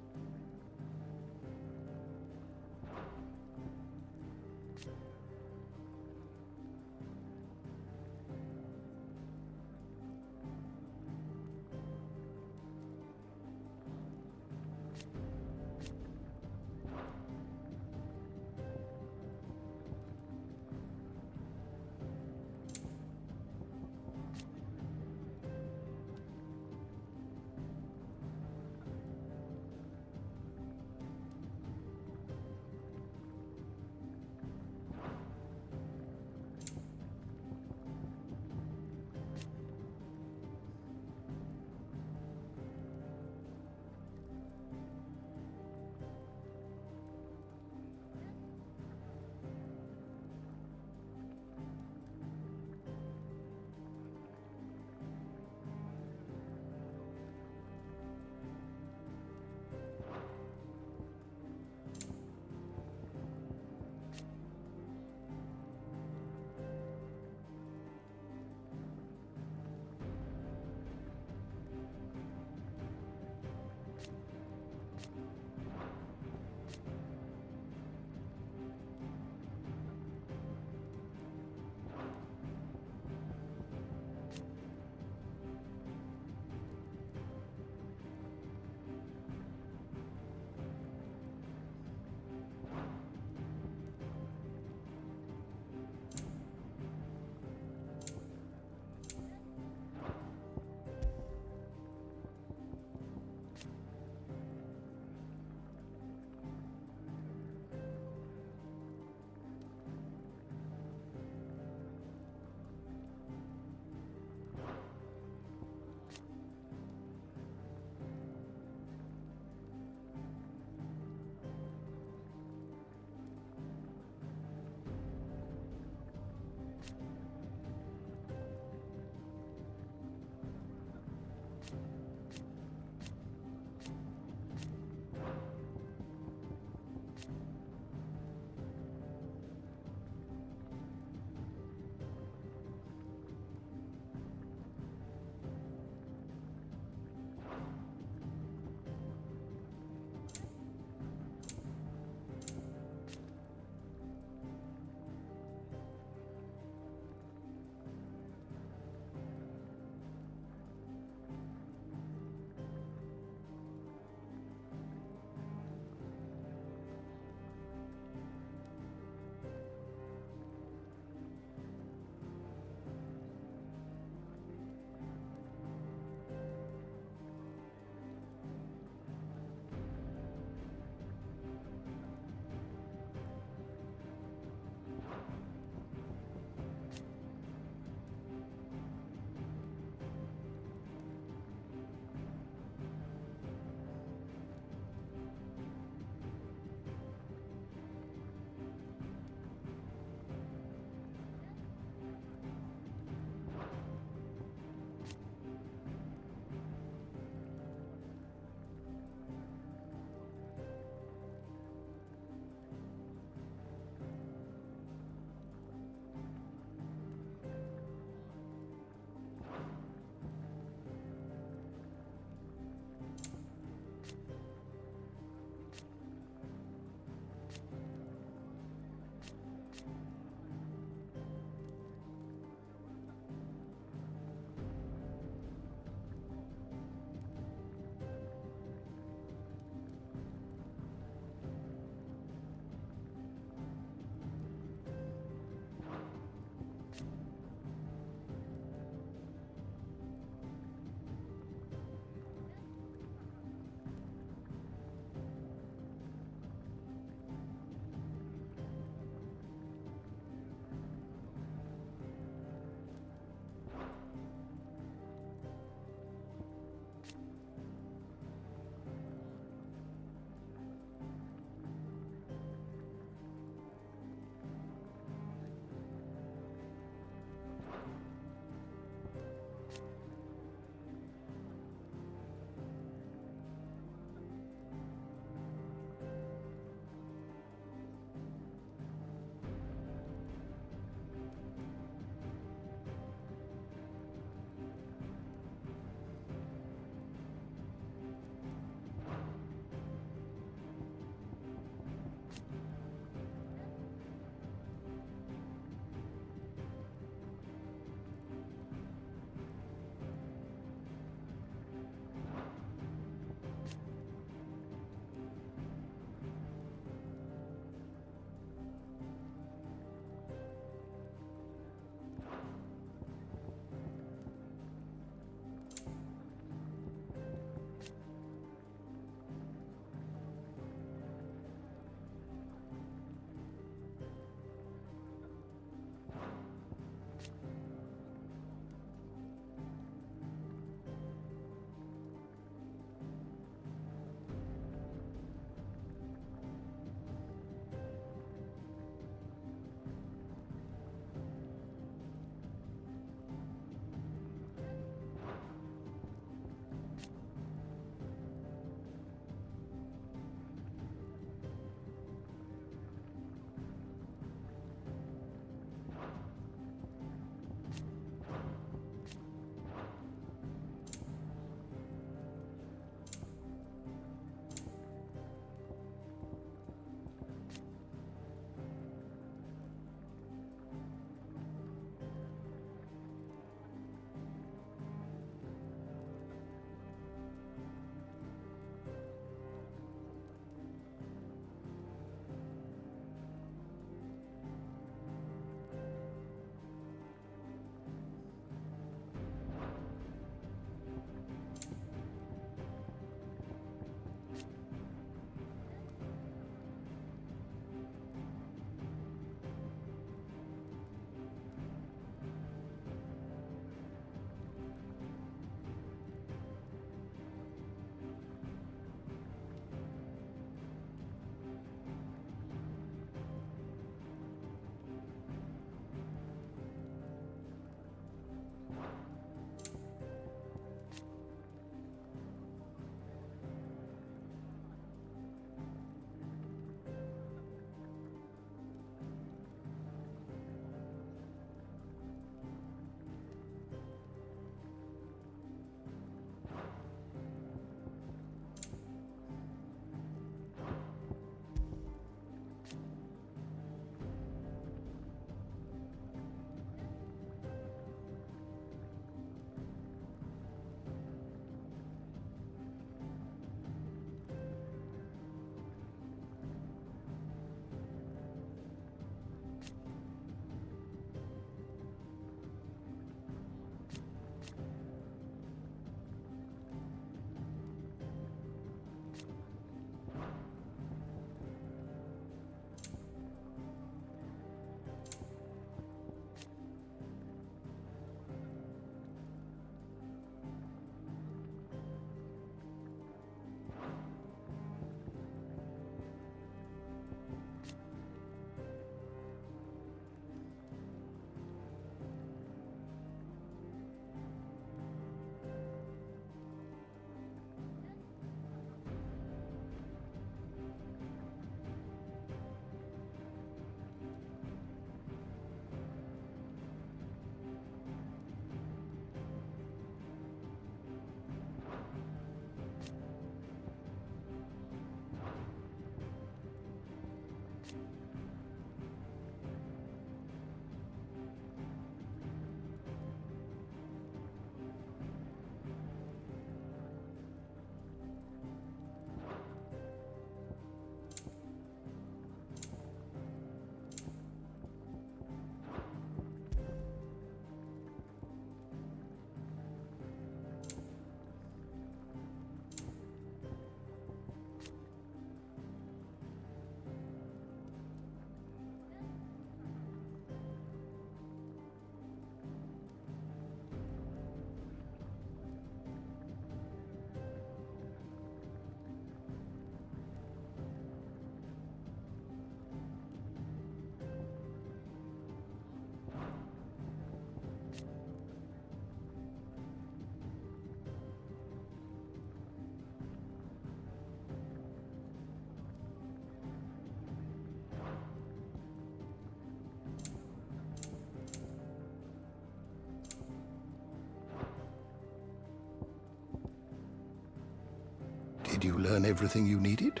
Did you learn everything you needed?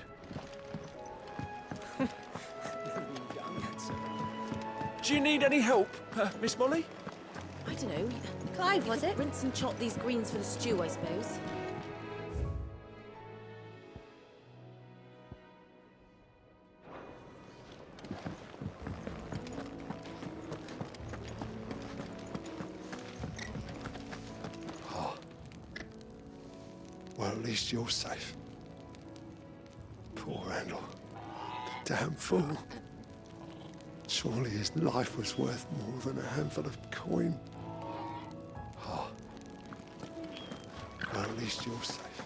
Do you need any help, Miss Molly? I don't know. Clive, was it? Rinse and chop these greens for the stew, I suppose. Well, at least you're safe. Poor Randall. The damn fool. Surely his life was worth more than a handful of coin. Oh. Well, at least you're safe.